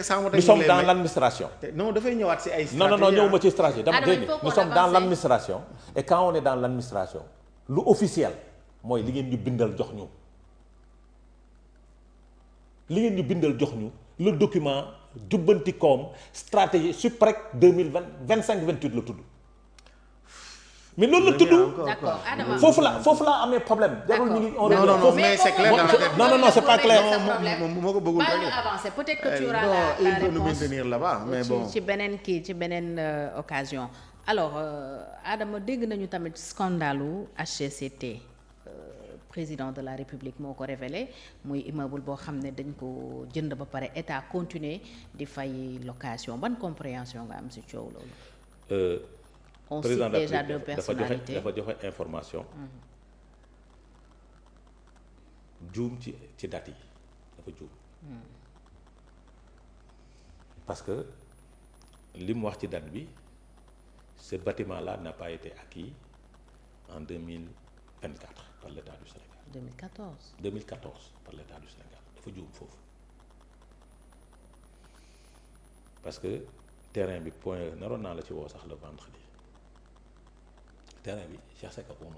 nous sommes dans l'administration. non dafay ñëwaat ci ay. non ñëwuma ci stratégie dama dégg nous sommes dans l'administration et quand on est dans l'administration lu officiel mooy li ngeen ñu bindal jox ñu le document jubbanti koom stratégie SUPREC 2025-28 la tudd. mais loolu la tudd. d'accord Adama foofu la amee problème. jarul ñu ngi non mais c'est clair non c'est pas clair. moo ko bëggul rek avancer peut-être que tu auras la réponse nous maintenir là-bas mais bon ci beneen occasion. alors Adama dégg nañu tamit scandalu HCCT président de la République moo ko révélé muy immeuble boo xam ne dañ ko jënd ba pare état continuer di fay location ban compréhension nga am ci coow loolu. on cite déjà deux personnalités dafa joxe information. juum ci date yi dafa juum. parce que li mu wax ci date bi ce bâtiment-là n'a pas été acquis en 2024 par l'État du Sénégal. 2014 par l'État du Sénégal dafa juum foofu parce que terrain bi point naroon naa la ci woo sax le vendredi. terrain bi Cheikh Seck ak moom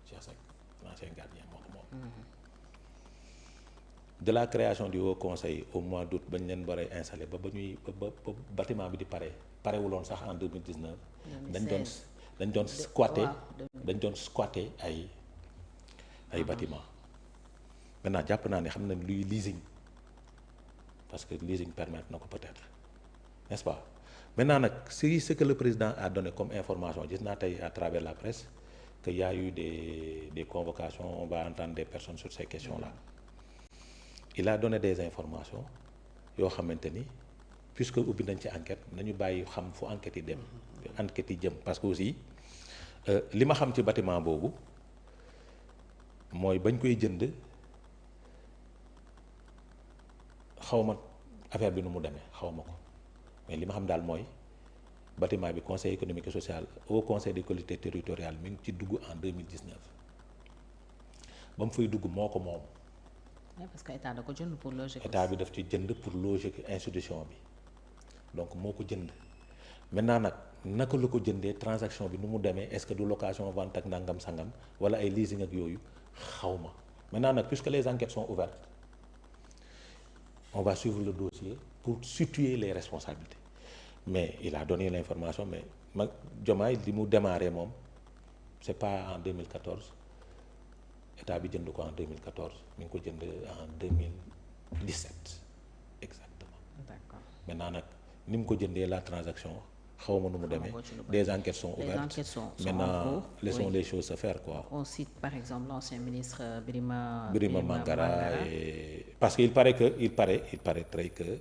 Cheikh Seck l'ancien gardien moo ko moom. de la création du haut conseil au mois d'août bañ leen war a installé ba bâtiment bi di parewuloon sax en 2019. dañ doon squatter ay bâtiment maintenant jàpp naa ne xam na luy leasing parce que leasing permettre na ko peut-être n'est-ce pas. maintenant nag c'est ce que le président a donné comme information gis naa tey à travers la presse que y a eu des convocations on va entendre des personnes sur ces questions-là il a donné des informations yoo xamante ni puisque ubbi nañ ci enquête nañu bàyyi xam fu enquête yi dem enquête yi jëm parce que aussi li ma xam ci bâtiment boobu mooy bañ koy jënd xaw ma affaire bi nu mu demee xaw ma ko mais li ma xam daal mooy bâtiment bi conseil économique et social au conseil des collectivités territoriales mi ngi ci dugg en 2019 ba mu fay dugg moo ko moom. parce que état da ko jënd pour loger. état bi daf ci jënd pour loger institution bi donc moo ko jënd maintenant nag naka la ko jëndee transaction bi nu mu demee est-ce que du location vente ak nangam sangam wala ay leasing ak yooyu xaw ma maintenant nag puisque les enquêtes sont ouvertes on va suivre le dossier pour situer les responsabilités mais il a donné l'information mais Diomaye li mu démarré moom c'est pas en 2014 état bi jënd ko en 2014 mi ngi ko jënd en 2017 exactement. D'accord. maintenant nag ni mu ko jëndee la transaction xaw ma nu mu demee des enquêtes sont ouvertes maintenant laissons les choses se faire quoi. On cite par exemple l'ancien ministre Birima Mangara et parce que il paraîtrait que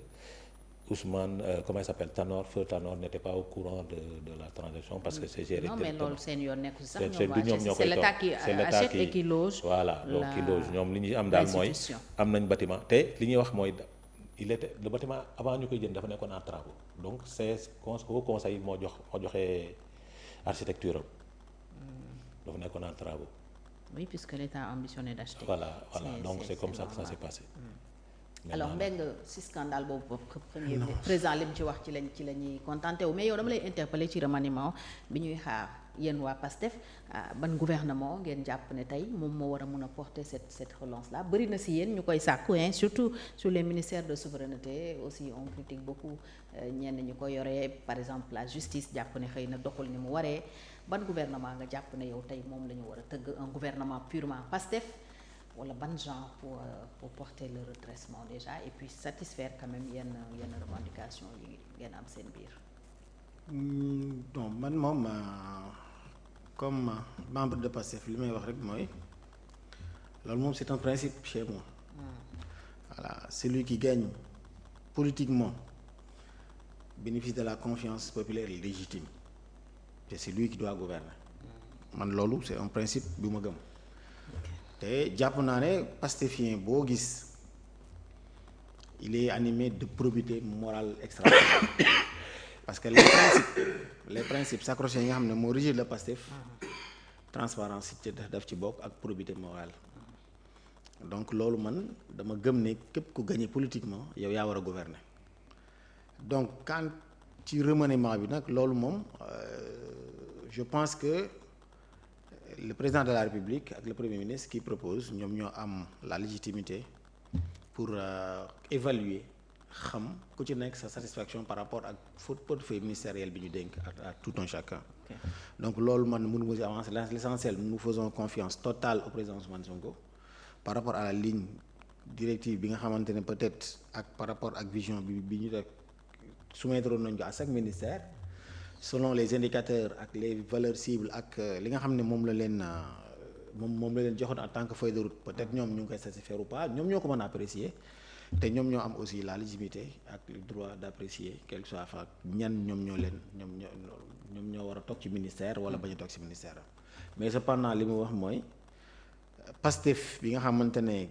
Ousmane comment il s'appelle Feu Tanor n'était pas au courant de la transaction parce que c'est géré non mais loolu seen yoon nekk sax c'est l'État qui achète et qui loge. voilà donc qui loge ñoom li ñuy am daal mooy am nañ bâtiment te li ñuy wax mooy le bâtiment avant ñu koy jënd dafa nekkoon en travaux donc c'est au conseil moo joxe architecture am dafa nekkoon en travaux. oui puisque l'État a ambitionné d'acheter. voilà donc c'est comme ça que ça s'est passé. alors Mbengue si scandale boobu premier président li mu ci wax ci la ñuy contenté wu mais yow dama lay interpeller ci remaniement bi ñuy xaar yéen waa PASTEF ban gouvernement ngeen jàpp ne tey moom moo war a mun a porter cette relance là bëri na si yéen ñu koy sàkku surtout sur les ministères de souveraineté aussi on critique beaucoup ñenn ñu ko yoree par exemple la justice jàpp ne xëy na doxul ni mu waree ban gouvernement nga jàpp ne yow tey moom la ñu war a tëgg un gouvernement purement PASTEF wala ban genre pour porter le redressement déjà et puis satisfaire quand même yenn revendications yi ngeen am seen biir. non man moom comme membre de PASTEF li may wax rek mooy loolu moom c'est un principe chez moi. Voilà celui qui gagne politiquement bénéficie de la confiance populaire légitime et c'est lui qui doit gouverner. man loolu c'est un principe bu ma gëm. te jàpp naa ne pastéfien boo gis il est animé de probité morale extraordinaire parce que les principes sacro-saints yi nga xam ne moo régir le Pastef transparence ci daf ci bokk ak probité morale donc loolu man dama gëm ne képp ku gagné politiquement yow yaa war a gouverner donc quand ci remaniement bi nag loolu moom je pense que le président de la République ak le premier ministre qui propose ñoom ñoo am la légitimité pour évaluer xam ku ci nekk sa satisfaction par rapport ak portefeuille ministériel bi ñu dénk à tout un chacun. Okay. Donc loolu man mënu ma si avancer l'essentiel nous faisons confiance totale au président Ousmane Sonko par rapport à la ligne directive bi nga xamante ne peut-être ak par rapport ak vision bi ñu def soumettre nañ ko à chaque ministère selon les indicateurs ak les valeurs cibles ak li nga xam ne moom la leen joxoon en tant que feuille de route peut-être ñoom ñu ngi koy satisfaire ou pas ñoom ñoo ko mën a apprécier te ñoom ñoo am aussi la légitimité ak le droit d'apprécier quel que soit fa ñan ñoom ñoo war a toog ci ministère wala bañ a toog ci ministère mais cependant li mu wax mooy Pastef bi nga xamante ne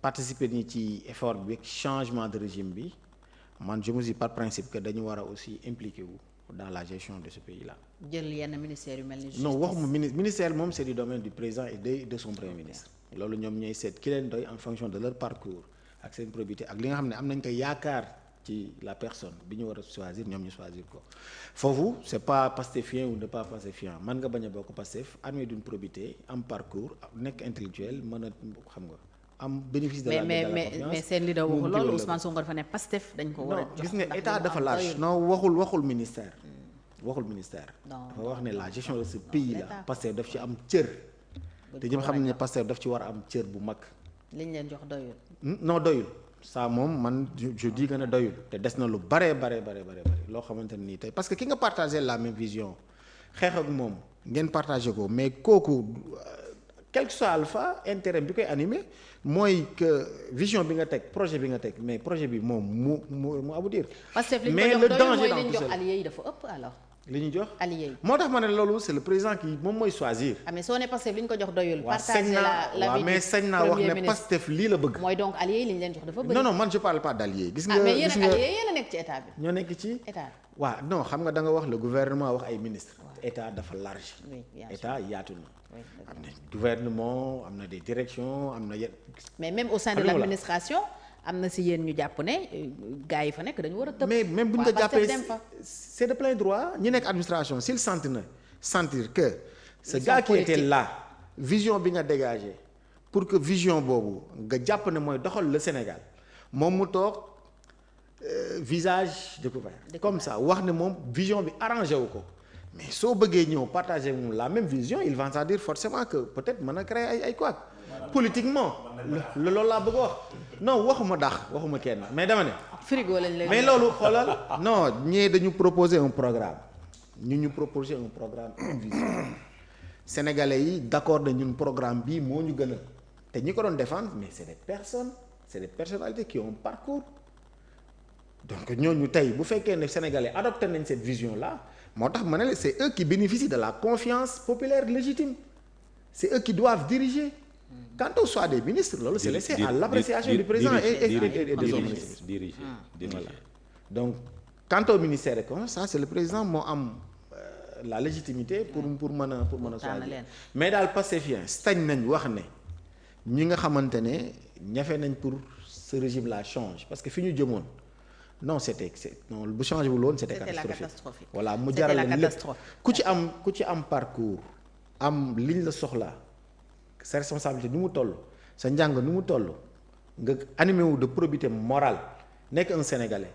participer ni ci effort bi changement de régime bi man je me dis par principe que dañu war a aussi impliqué wu dans la gestion de ce pays-là. jël yenn ministères yu mel ni justice. Non waxuma ministère moom c'est du domaine du président et de son premier ministre. loolu ñoom ñooy seet ki leen doy en fonction de leur parcours ak seen probité ak li nga xam ne am nañ ko yaakaar ci la personne bi ñu war a choisir ñoom ñu choisir ko foofu c'est pas pastéfien ou ne pas pastéfien man nga bañ a bokk Pastef armé d'une probité am parcours nekk intellectuel mën a xam nga. am bénéfice de la confiance mais seen leader waxul loolu Ousmane Sonko dafa ne Pastef dañ ko war a jox gis nga état dafa large non waxul ministère waxul ministère dafa wax ne la gestion de ce pays là Pastef daf ci am cër te ñëpp xam ne Pastef daf ci war a am cër bu mag liñ leen jox doyul non doyul ça moom man je dis que ne doyul te des na lu bare loo xamante ne nii tey parce que ki nga partagé la même vision xeex ak moom ngeen partagé ko mais kooku quel que soit alpha intérêt bi koy animé mooy que vision bi nga teg projet bi nga teg mais projet bi moom mu aboutir. mais le danger dans tout ça li ñu jox alliés yi dafa ëpp alors. li ñu jox alliés yi moo tax ma ne loolu c'est le président qui moom mooy choisir. mais soo ne Pastef li ñu ko jox doyul. partager la mais sañ naa wax ne Pastef lii la bëgg. mooy donc alliés yi li ñu leen jox dafa bëri. non man je parle pas d'alliés. gis nga mais yéen ak alliés yéen a nekk ci état bi. ñoo nekk ci état. waaw non xam nga da nga wax le gouvernement wax ay ministres. état dafa large. état yaatu na. am na gouvernement am na des directions am na mais même au sein de l'administration am na si yéen ñu jàpp ne gars yi fa nekk dañu war a tëb. mais même bu ñu ko jàppee c'est de plein droit ñi nekk administration s'il sentir que ce gars qui était là vision bi nga dégagé pour que vision boobu nga jàpp ne mooy doxal le Sénégal moom mu toog visage découvert comme ça wax ne moom vision bi arrangé wu ko. mais soo bëggee ñëw partager moom la même vision il va dire forcément que peut-être mën a créer ay quoi politiquement loolu laa bëgg a wax non waxuma kenn mais dama ne. frigo lañ lay mais loolu xoolal non ñee dañu proposer un programme ñu proposer un programme une vision sénégalais yi d'accord na ñun programme bii moo ñu gën a te ñi ko doon défendre mais c'est des personnalités qui ont un parcours donc ñooñu tey bu fekkee ne sénégalais adopté nañ cette vision là. moo tax ma ne la c'est eux qui bénéficient de la confiance populaire légitime c'est eux qui doivent diriger quant au choix des ministres loolu c'est laissé à l'appréciation du président et des autres ministres diriger. Voilà. Donc quant au ministère et comme ça c'est le président moo am la légitimité pour mën a choisir mais daal Pastefien stañ nañ wax ne ñi nga xamante ne ñafe nañ pour ce régime là change parce que fi ñu jëmoon non non bu changé wul woon c'était catastrophique voilà mu jaral leen lépp ku ci am parcours am liñ la soxla sa responsabilité nu mu toll sa njàng nu mu toll nga animé wu de probité morale nekk un sénégalais.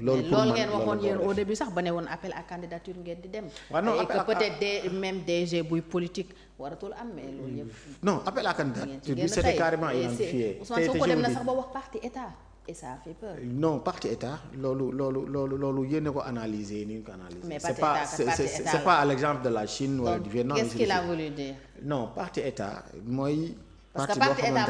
loolu ngeen waxoon yéen au début sax ba ne woon appel à candidature ngeen di dem. waaw non et que peut-être même DG buy politique waratul am mais loolu yëpp. non appel à candidature bi c'était carrément identifié. Ousmane Sonko dem na sax ba wax parti état. et ça a fait peur. non parti état loolu yéen a ko analyser ni ñu ko analyser. mais c'est pas à l'exemple de la Chine wala du Vietnam. Qu'est-ce qu'il a voulu dire? non parti état mooy. parce que parti état